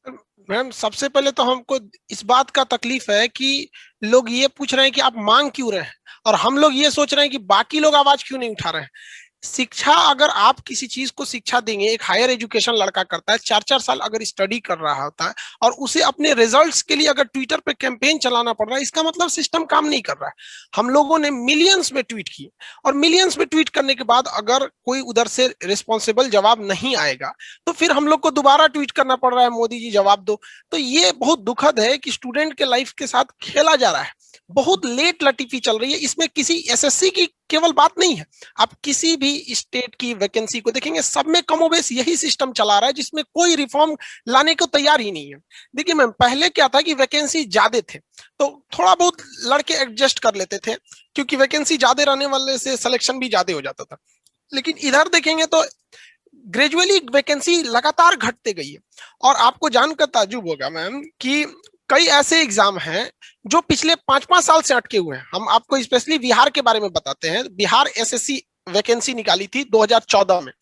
Ma'am सबसे पहले तो हमको इस बात का तकलीफ है कि लोग ये पूछ रहे हैं कि आप मांग क्यों रहे हैं, और हम लोग ये सोच रहे हैं कि बाकी लोग आवाज क्यों नहीं उठा रहे हैं। शिक्षा, अगर आप किसी चीज को शिक्षा देंगे, एक हायर एजुकेशन लड़का करता है, 4 4 साल अगर स्टडी कर रहा होता है, और उसे अपने रिजल्ट्स के लिए अगर ट्विटर पे कैंपेन चलाना पड़ रहा है, इसका मतलब सिस्टम काम नहीं कर रहा है। हम लोगों ने मिलियंस में ट्वीट किए, और मिलियंस में ट्वीट करने के बाद अगर कोई उधर से रिस्पॉन्सिबल जवाब नहीं आएगा, तो फिर हम लोग को दोबारा ट्वीट करना पड़ रहा है, मोदी जी जवाब दो। तो ये बहुत दुखद है कि स्टूडेंट के लाइफ के साथ खेला जा रहा है। बहुत लेट लटीफी चल रही है, इसमें किसी एसएससी की केवल बात नहीं है। आप किसी भी स्टेट की वैकेंसी को देखेंगे, सब में कमोबेश यही सिस्टम चला रहा है, जिसमें कोई रिफॉर्म लाने को तैयार ही नहीं है। देखिए मैम, पहले क्या था कि वैकेंसी ज्यादा थे तो थोड़ा बहुत लड़के एडजस्ट कर लेते थे, क्योंकि वैकेंसी ज्यादा रहने वाले से सिलेक्शन भी ज्यादा हो जाता था। लेकिन इधर देखेंगे तो ग्रेजुअली वैकेंसी लगातार घटते गई है। और आपको जानकर ताज्जुब होगा मैम कि कई ऐसे एग्जाम हैं जो पिछले 5 5 साल से अटके हुए हैं। हम आपको स्पेशली बिहार के बारे में बताते हैं। बिहार एसएससी वैकेंसी निकाली थी 2014 में।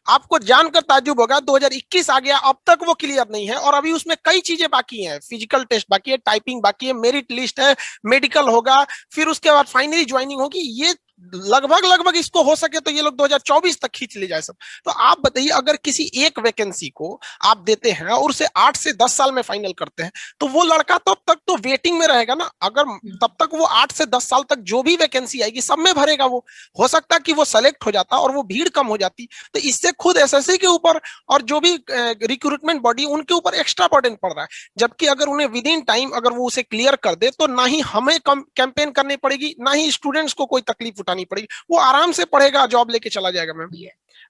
आपको जानकर ताज्जुब होगा 2021 आ गया, अब तक वो क्लियर नहीं है, और अभी उसमें कई चीजें बाकी हैं। फिजिकल टेस्ट बाकी है, टाइपिंग बाकी है, मेरिट लिस्ट है, मेडिकल होगा, फिर उसके बाद फाइनली ज्वाइनिंग होगी। ये लगभग लगभग इसको हो सके तो ये लोग 2024 तक खींच ले जाए सब। तो आप बताइए, अगर किसी एक वैकेंसी को आप देते हैं और उसे 8 से 10 साल में फाइनल करते हैं, तो वो लड़का तब तक तो वेटिंग में रहेगा ना। अगर तब तक वो 8 से 10 साल तक जो भी वैकेंसी आएगी सब में भरेगा। वो हो सकता है कि वो सेलेक्ट हो जाता और वो भीड़ कम हो जाती। तो इससे खुद एसएससी के ऊपर और जो भी रिक्रूटमेंट बॉडी उनके ऊपर एक्स्ट्रा बर्डन पड़ रहा है। जबकि अगर उन्हें विद इन टाइम अगर वो उसे क्लियर कर दे, तो ना ही हमें कैंपेन करनी पड़ेगी, ना ही स्टूडेंट्स को कोई तकलीफ उठानी पड़ेगी। वो आराम से पढ़ेगा, जॉब लेके चला जाएगा मैम।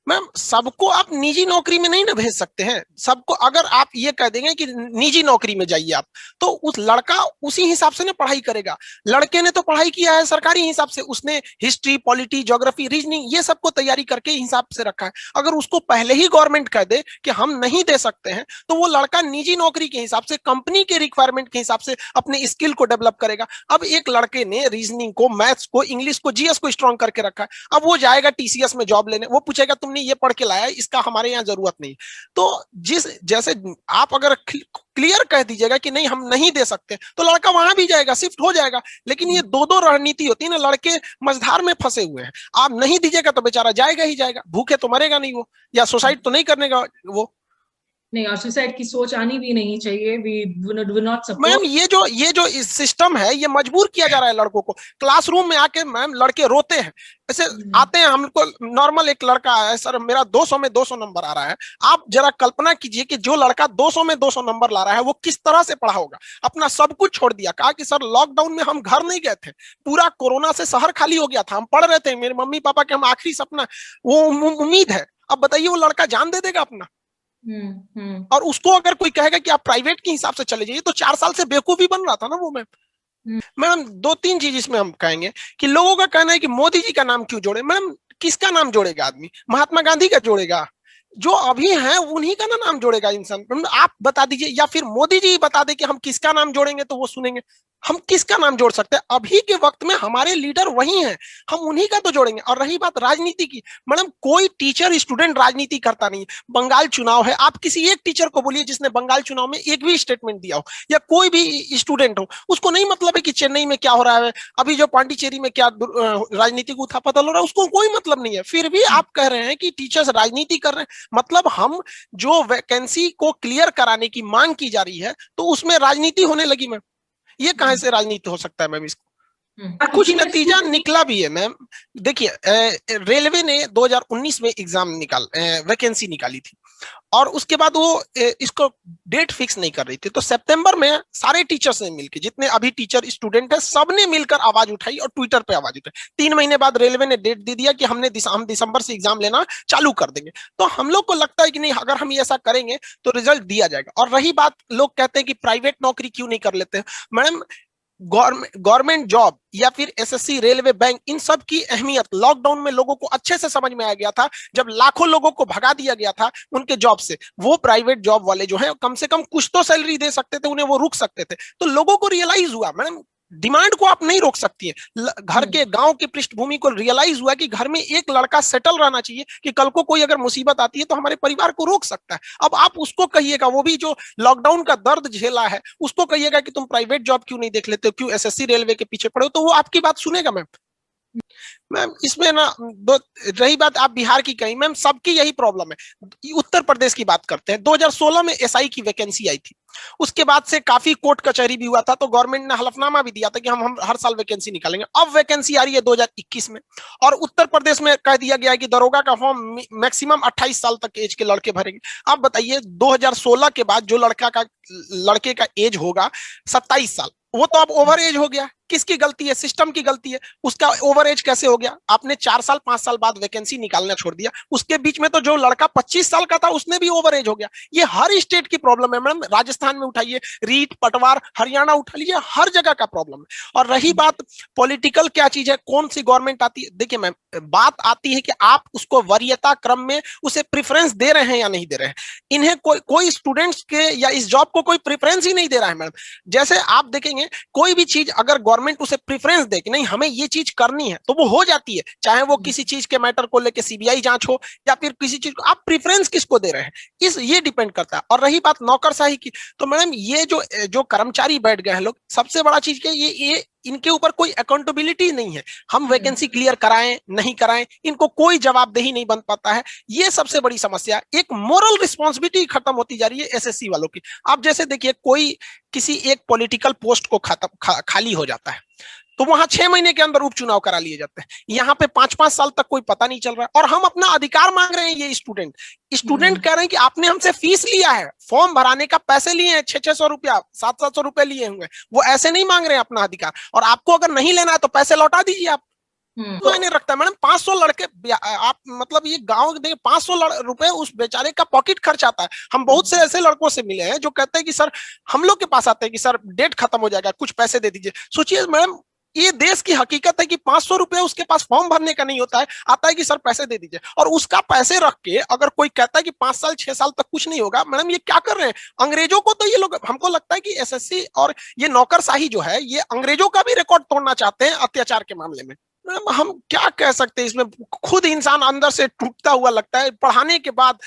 मैम सबको आप निजी नौकरी में नहीं ना भेज सकते हैं। सबको अगर आप ये कह देंगे कि निजी नौकरी में जाइए आप, तो उस लड़का उसी हिसाब से ना पढ़ाई करेगा। लड़के ने तो पढ़ाई किया है सरकारी हिसाब से, उसने हिस्ट्री, पॉलिटी, ज्योग्राफी, रीजनिंग ये सबको तैयारी करके हिसाब से रखा है। अगर उसको पहले ही गवर्नमेंट कह दे कि हम नहीं दे सकते हैं, तो वो लड़का निजी नौकरी के हिसाब से, कंपनी के रिक्वायरमेंट के हिसाब से अपने स्किल को डेवलप करेगा। अब एक लड़के ने रीजनिंग को, मैथ्स को, इंग्लिश को, जीएस को स्ट्रॉन्ग करके रखा है, अब वो जाएगा टीसीएस में जॉब लेने, वो पूछेगा तुमने ये पढ़ के लाया, इसका हमारे यहाँ जरूरत नहीं। तो जिस जैसे आप अगर क्लियर कह दीजिएगा कि नहीं हम नहीं दे सकते, तो लड़का वहां भी जाएगा, शिफ्ट हो जाएगा। लेकिन ये दो दो रणनीति होती है ना, लड़के मझधार में फंसे हुए हैं। आप नहीं दीजिएगा तो बेचारा जाएगा ही जाएगा, भूखे तो मरेगा नहीं वो, या सुसाइड तो नहीं करने का वो। नहीं, और सुसाइड की सोच आनी भी नहीं चाहिए। We not ma'am support. ये जो सिस्टम है, ये मजबूर किया जा रहा है लड़कों को। क्लासरूम में आके मैम लड़के रोते हैं, ऐसे आते हैं हमको। नॉर्मल एक लड़का है, सर मेरा 200 में 200 नंबर आ रहा है। आप जरा कल्पना कीजिए कि जो लड़का 200 में 200 नंबर ला रहा है, वो किस तरह से पढ़ा होगा। अपना सब कुछ छोड़ दिया, कहा कि सर लॉकडाउन में हम घर नहीं गए थे, पूरा कोरोना से शहर खाली हो गया था, हम पढ़ रहे थे, मेरे मम्मी पापा के हम आखिरी सपना वो उम्मीद है। अब बताइए वो लड़का जान दे देगा अपना। हम्म। और उसको अगर कोई कहेगा कि आप प्राइवेट के हिसाब से चले जाइए, तो 4 साल से बेवकूफी बन रहा था ना वो। मैम मैम दो तीन चीज इसमें हम कहेंगे कि लोगों का कहना है कि मोदी जी का नाम क्यों जोड़े। मैम किसका नाम जोड़ेगा आदमी? महात्मा गांधी का जोड़ेगा? जो अभी हैं उन्हीं का ना नाम जोड़ेगा इंसान। आप बता दीजिए, या फिर मोदी जी बता दे कि हम किसका नाम जोड़ेंगे तो वो सुनेंगे। हम किसका नाम जोड़ सकते हैं? अभी के वक्त में हमारे लीडर वही हैं, हम उन्हीं का तो जोड़ेंगे। और रही बात राजनीति की, मैडम कोई टीचर स्टूडेंट राजनीति करता नहीं है। बंगाल चुनाव है, आप किसी एक टीचर को बोलिए जिसने बंगाल चुनाव में एक भी स्टेटमेंट दिया हो, या कोई भी स्टूडेंट हो, उसको नहीं मतलब है कि चेन्नई में क्या हो रहा है, अभी जो पांडिचेरी में क्या राजनीतिक उथापथल हो रहा है, उसको कोई मतलब नहीं है। फिर भी आप कह रहे हैं कि टीचर्स राजनीति कर रहे हैं। मतलब हम जो वैकेंसी को क्लियर कराने की मांग की जा रही है, तो उसमें राजनीति होने लगी। मैम ये कहां से राजनीति हो सकता है मैम? इसको कुछ नतीजा निकला भी है मैम। देखिए रेलवे ने 2019 में एग्जाम वैकेंसी निकाली थी, और उसके बाद वो इसको डेट फिक्स नहीं कर रही थी। तो सितंबर में सारे टीचर्स ने मिलकर, जितने अभी टीचर स्टूडेंट है, सबने मिलकर आवाज उठाई और ट्विटर पे आवाज उठाई। 3 महीने बाद रेलवे ने डेट दे दिया कि हम दिसंबर से एग्जाम लेना चालू कर देंगे। तो हम लोग को लगता है कि नहीं, अगर हम ऐसा करेंगे तो रिजल्ट दिया जाएगा। और रही बात, लोग कहते हैं कि प्राइवेट नौकरी क्यों नहीं कर लेते। मैडम गवर्नमेंट जॉब या फिर एसएससी, रेलवे, बैंक, इन सब की अहमियत लॉकडाउन में लोगों को अच्छे से समझ में आ गया था। जब लाखों लोगों को भगा दिया गया था उनके जॉब से, वो प्राइवेट जॉब वाले जो हैं कम से कम कुछ तो सैलरी दे सकते थे, उन्हें वो रुक सकते थे। तो लोगों को रियलाइज हुआ मैडम, डिमांड को आप नहीं रोक सकती है। घर के गांव की पृष्ठभूमि को रियलाइज हुआ कि घर में एक लड़का सेटल रहना चाहिए कि कल को कोई अगर मुसीबत आती है तो हमारे परिवार को रोक सकता है। अब आप उसको कहिएगा, वो भी जो लॉकडाउन का दर्द झेला है, उसको कहिएगा कि तुम प्राइवेट जॉब क्यों नहीं देख लेते हो, क्यों एसएससी रेलवे के पीछे पड़े हो, तो वो आपकी बात सुनेगा मैम। मैम इसमें ना दो, रही बात आप बिहार की कही, मैम सबकी यही प्रॉब्लम है। उत्तर प्रदेश की बात करते हैं, 2016 में एसआई की वैकेंसी आई थी, उसके बाद से काफी कोर्ट कचहरी भी हुआ था, तो गवर्नमेंट ने हलफनामा भी दिया था कि हम हर साल वैकेंसी निकालेंगे। अब वैकेंसी आ रही है 2021 में, और उत्तर प्रदेश में कह दिया गया है कि दरोगा का फॉर्म मैक्सिमम 28 साल तक एज के लड़के भरेंगे। आप बताइए 2016 के बाद जो लड़के का एज होगा 27 साल, वो तो अब ओवर एज हो गया। किसकी गलती है? सिस्टम की गलती है। उसका ओवर एज कैसे हो गया? आपने 4 साल 5 साल बाद वैकेंसी निकालना छोड़ दिया। उसके बीच में तो जो लड़का 25 साल का था उसने भी ओवर एज हो गया। ये हर स्टेट की प्रॉब्लम है मैडम, राजस्थान में उठाइए, रीट पटवार हरियाणा उठा लीजिए, हर जगह का प्रॉब्लम है। और रही बात पॉलिटिकल क्या चीज है, कौन सी गवर्नमेंट आती है, देखिए मैम बात आती है कि आप उसको वरीयता क्रम में उसे प्रेफरेंस दे रहे हैं या नहीं दे रहे हैं। इन्हें कोई स्टूडेंट्स के या इस जॉब को कोई प्रेफरेंस ही नहीं दे रहा है मैडम। जैसे आप देखेंगे कोई भी चीज अगर गवर्नमेंट उसे प्रेफरेंस दे कि नहीं हमें ये चीज करनी है, तो वो हो जाती है, चाहे वो किसी चीज के मैटर को लेके सीबीआई जांच हो या फिर किसी चीज को। आप प्रेफरेंस किसको दे रहे हैं, ये डिपेंड करता है। और रही बात नौकरशाही की, तो मैडम ये जो जो कर्मचारी बैठ गए हैं लोग, सबसे बड़ा चीज क्या, ये इनके ऊपर कोई अकाउंटेबिलिटी नहीं है। हम वैकेंसी क्लियर कराएं नहीं कराएं, इनको कोई जवाबदेही नहीं बन पाता है। ये सबसे बड़ी समस्या, एक मोरल रिस्पॉन्सिबिलिटी खत्म होती जा रही है एसएससी वालों की। आप जैसे देखिए कोई किसी एक पॉलिटिकल पोस्ट को खाली हो जाता है, तो वहां 6 महीने के अंदर उपचुनाव करा लिए जाते हैं। यहाँ पे 5-5 साल तक कोई पता नहीं चल रहा है, और हम अपना अधिकार मांग रहे हैं। ये स्टूडेंट कह रहे हैं कि आपने हमसे फीस लिया है, फॉर्म भराने का पैसे लिए हैं, 600-600 रुपया 700-700 रुपए लिए हुए, वो ऐसे नहीं मांग रहे हैं अपना अधिकार। और आपको अगर नहीं लेना है तो पैसे लौटा दीजिए आप। मैंने रखता है मैडम 500 लड़के, आप मतलब ये गांव देखिए 500 रुपए उस बेचारे का पॉकेट खर्च आता है। हम बहुत से ऐसे लड़कों से मिले हैं जो कहते हैं कि सर, हम लोग के पास आते हैं कि सर डेट खत्म हो जाएगा, कुछ पैसे दे दीजिए। सोचिए मैडम, ये देश की हकीकत है कि 500 रुपए उसके पास फॉर्म भरने का नहीं होता है, आता है कि सर पैसे दे दीजिए। और उसका पैसे रख के अगर कोई कहता है कि 5 साल 6 साल तक कुछ नहीं होगा, मैडम ये क्या कर रहे हैं? अंग्रेजों को तो ये लोग, हमको लगता है कि एसएससी और ये नौकरशाही जो है, ये अंग्रेजों का भी रिकॉर्ड तोड़ना चाहते हैं अत्याचार के मामले में। मैडम हम क्या कह सकते हैं इसमें, खुद इंसान अंदर से टूटता हुआ लगता है पढ़ाने के बाद।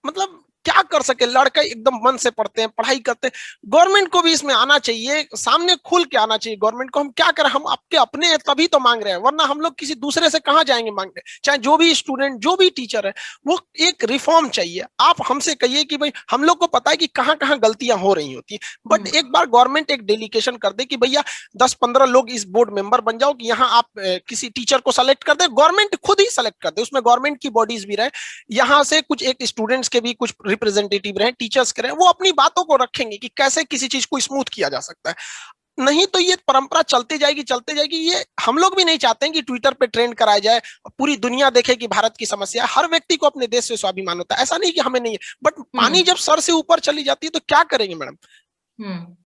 मतलब क्या कर सके, लड़के एकदम मन से पढ़ते हैं, पढ़ाई करते हैं। गवर्नमेंट को भी इसमें आना चाहिए, सामने खुल के आना चाहिए गवर्नमेंट को। हम क्या करें, हम आपके अपने हैं तभी तो मांग रहे हैं, वरना हम लोग किसी दूसरे से कहां जाएंगे मांगने। चाहे जो भी स्टूडेंट, जो भी टीचर है, वो एक रिफॉर्म चाहिए। आप हमसे कहिए कि भाई हम लोग को पता है कि कहां कहां गलतियां हो रही होती है, बट एक बार गवर्नमेंट एक डेलीगेशन कर दे कि भैया 10-15 लोग इस बोर्ड मेंबर बन जाओ, कि यहाँ आप किसी टीचर को सेलेक्ट कर दे, गवर्नमेंट खुद ही सेलेक्ट कर दे, उसमें गवर्नमेंट की बॉडीज भी रहे, यहाँ से कुछ एक स्टूडेंट्स के भी कुछ रिप्रेजेंटेटिव रहे, टीचर्स के रहे, वो अपनी बातों को रखेंगे कि कैसे किसी चीज को स्मूथ किया जा सकता है। नहीं तो ये परंपरा चलती जाएगी चलती जाएगी। ये हम लोग भी नहीं चाहते हैं कि ट्विटर पे ट्रेंड कराया जाए, पूरी दुनिया देखे कि भारत की समस्या है। हर व्यक्ति को अपने देश से स्वाभिमान होता है, ऐसा नहीं कि हमें नहीं है, बट पानी जब सर से ऊपर चली जाती है तो क्या करेंगे मैडम।